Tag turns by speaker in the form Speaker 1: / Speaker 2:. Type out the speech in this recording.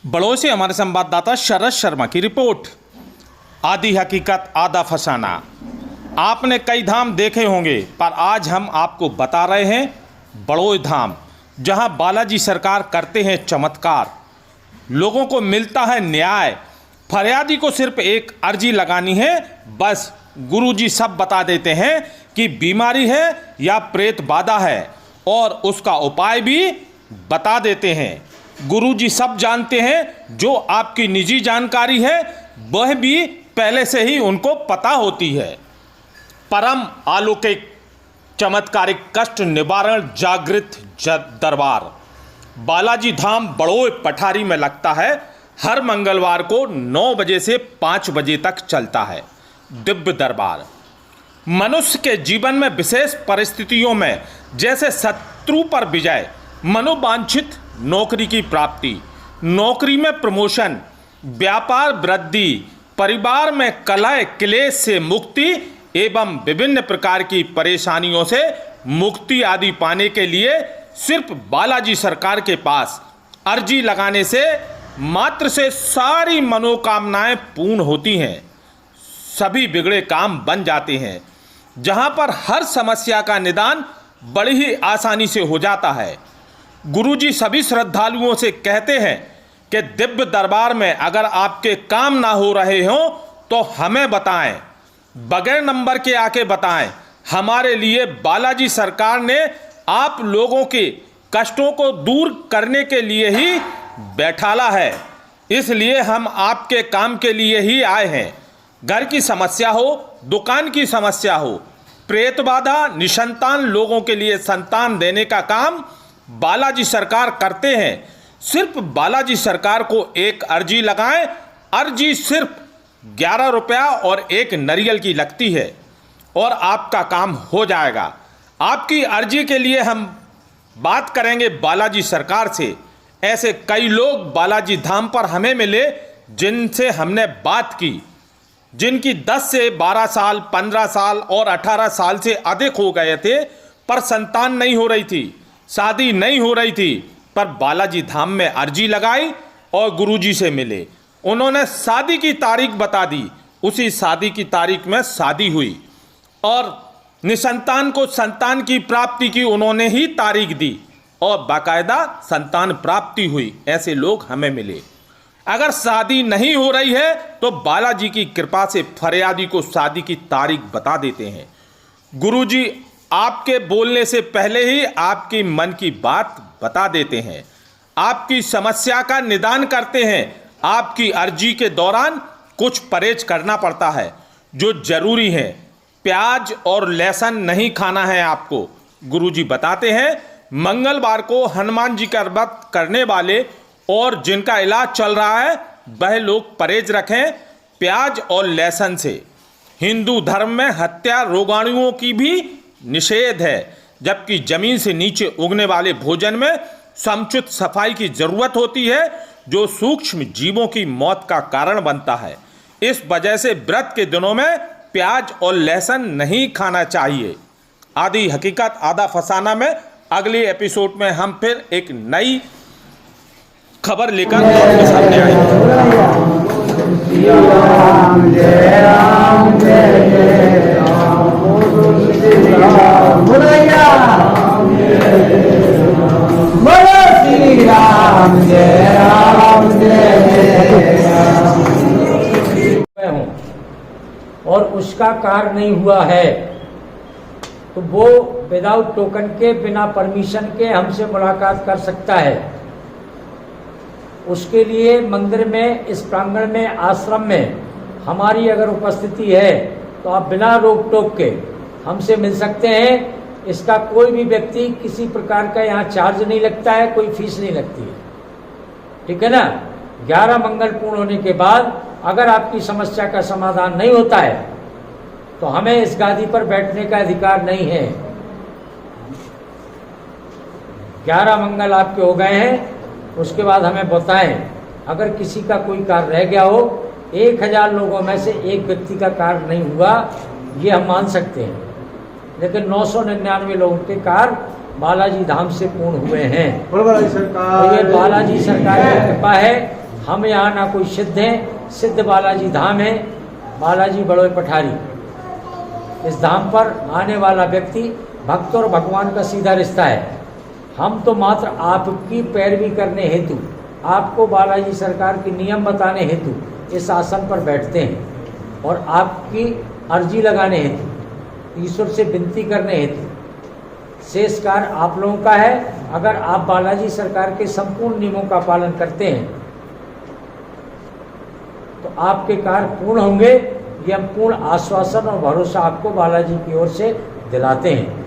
Speaker 1: बड़ों से हमारे संवाददाता शरद शर्मा की रिपोर्ट। आधी हकीकत आधा फसाना। आपने कई धाम देखे होंगे, पर आज हम आपको बता रहे हैं बड़ोई धाम, जहां बालाजी सरकार करते हैं चमत्कार। लोगों को मिलता है न्याय। फरियादी को सिर्फ एक अर्जी लगानी है, बस गुरुजी सब बता देते हैं कि बीमारी है या प्रेत बाधा है, और उसका उपाय भी बता देते हैं। गुरुजी सब जानते हैं। जो आपकी निजी जानकारी है वह भी पहले से ही उनको पता होती है। परम अलौकिक चमत्कारिक कष्ट निवारण जागृत दरबार बालाजी धाम बड़ोई पठारी में लगता है। हर मंगलवार को 9 बजे से 5 बजे तक चलता है। दिव्य दरबार मनुष्य के जीवन में विशेष परिस्थितियों में, जैसे शत्रु पर विजय, मनोवांछित नौकरी की प्राप्ति, नौकरी में प्रमोशन, व्यापार वृद्धि, परिवार में कलह क्लेश से मुक्ति एवं विभिन्न प्रकार की परेशानियों से मुक्ति आदि पाने के लिए सिर्फ बालाजी सरकार के पास अर्जी लगाने से मात्र से सारी मनोकामनाएं पूर्ण होती हैं। सभी बिगड़े काम बन जाते हैं। जहां पर हर समस्या का निदान बड़ी ही आसानी से हो जाता है। गुरुजी सभी श्रद्धालुओं से कहते हैं कि दिव्य दरबार में अगर आपके काम ना हो रहे हों तो हमें बताएं, बगैर नंबर के आके बताएं। हमारे लिए बालाजी सरकार ने आप लोगों के कष्टों को दूर करने के लिए ही बैठाला है, इसलिए हम आपके काम के लिए ही आए हैं। घर की समस्या हो, दुकान की समस्या हो, प्रेत बाधा, निसंतान लोगों के लिए संतान देने का काम बालाजी सरकार करते हैं। सिर्फ बालाजी सरकार को एक अर्जी लगाएं। अर्जी सिर्फ 11 रुपया और एक नारियल की लगती है और आपका काम हो जाएगा। आपकी अर्जी के लिए हम बात करेंगे बालाजी सरकार से। ऐसे कई लोग बालाजी धाम पर हमें मिले जिनसे हमने बात की, जिनकी 10 से 12 साल, 15 साल और 18 साल से अधिक हो गए थे, पर संतान नहीं हो रही थी, शादी नहीं हो रही थी, पर बालाजी धाम में अर्जी लगाई और गुरुजी से मिले। उन्होंने शादी की तारीख बता दी। उसी शादी की तारीख में शादी हुई और निसंतान को संतान की प्राप्ति की उन्होंने ही तारीख दी और बाकायदा संतान प्राप्ति हुई। ऐसे लोग हमें मिले। अगर शादी नहीं हो रही है तो बालाजी की कृपा से फरियादी को शादी की तारीख बता देते हैं। गुरुजी आपके बोलने से पहले ही आपकी मन की बात बता देते हैं, आपकी समस्या का निदान करते हैं। आपकी अर्जी के दौरान कुछ परहेज करना पड़ता है जो जरूरी है। प्याज और लहसुन नहीं खाना है आपको। गुरुजी बताते हैं मंगलवार को हनुमान जी का व्रत करने वाले और जिनका इलाज चल रहा है वह लोग परहेज रखें प्याज और लहसुन से। हिंदू धर्म में हत्या रोगाणुओं की भी निषेध है, जबकि जमीन से नीचे उगने वाले भोजन में समुचित सफाई की जरूरत होती है, जो सूक्ष्म जीवों की मौत का कारण बनता है। इस वजह से व्रत के दिनों में प्याज और लहसुन नहीं खाना चाहिए। आधी हकीकत आधा फसाना में अगले एपिसोड में हम फिर एक नई खबर लेकर आपके सामने आएंगे।
Speaker 2: और उसका कार्य नहीं हुआ है तो वो विदाउट टोकन के, बिना परमिशन के हमसे मुलाकात कर सकता है। उसके लिए मंदिर में, इस प्रांगण में, आश्रम में हमारी अगर उपस्थिति है तो आप बिना रोक टोक के हमसे मिल सकते हैं। इसका कोई भी व्यक्ति किसी प्रकार का यहाँ चार्ज नहीं लगता है, कोई फीस नहीं लगती है, ठीक है ना। 11 मंगल पूर्ण होने के बाद अगर आपकी समस्या का समाधान नहीं होता है तो हमें इस गादी पर बैठने का अधिकार नहीं है। 11 मंगल आपके हो गए हैं, उसके बाद हमें बताएं। अगर किसी का कोई कार्य रह गया हो, 1000 लोगों में से एक व्यक्ति का कार्य नहीं हुआ, ये हम मान सकते हैं, लेकिन 999 लोगों के कार्य बालाजी धाम से पूर्ण हुए हैं। और ये बालाजी सरकार की कृपा है। हम यहाँ ना कोई सिद्ध हैं, सिद्ध बालाजी धाम है, बालाजी बड़ोई पठारी। इस धाम पर आने वाला व्यक्ति भक्त और भगवान का सीधा रिश्ता है। हम तो मात्र आपकी पैरवी करने हेतु, आपको बालाजी सरकार के नियम बताने हेतु इस आसन पर बैठते हैं और आपकी अर्जी लगाने हेतु, ईश्वर से विनती करने हेतु। शेष कार्य आप लोगों का है। अगर आप बालाजी सरकार के संपूर्ण नियमों का पालन करते हैं तो आपके कार्य पूर्ण होंगे। ये हम पूर्ण आश्वासन और भरोसा आपको बालाजी की ओर से दिलाते हैं।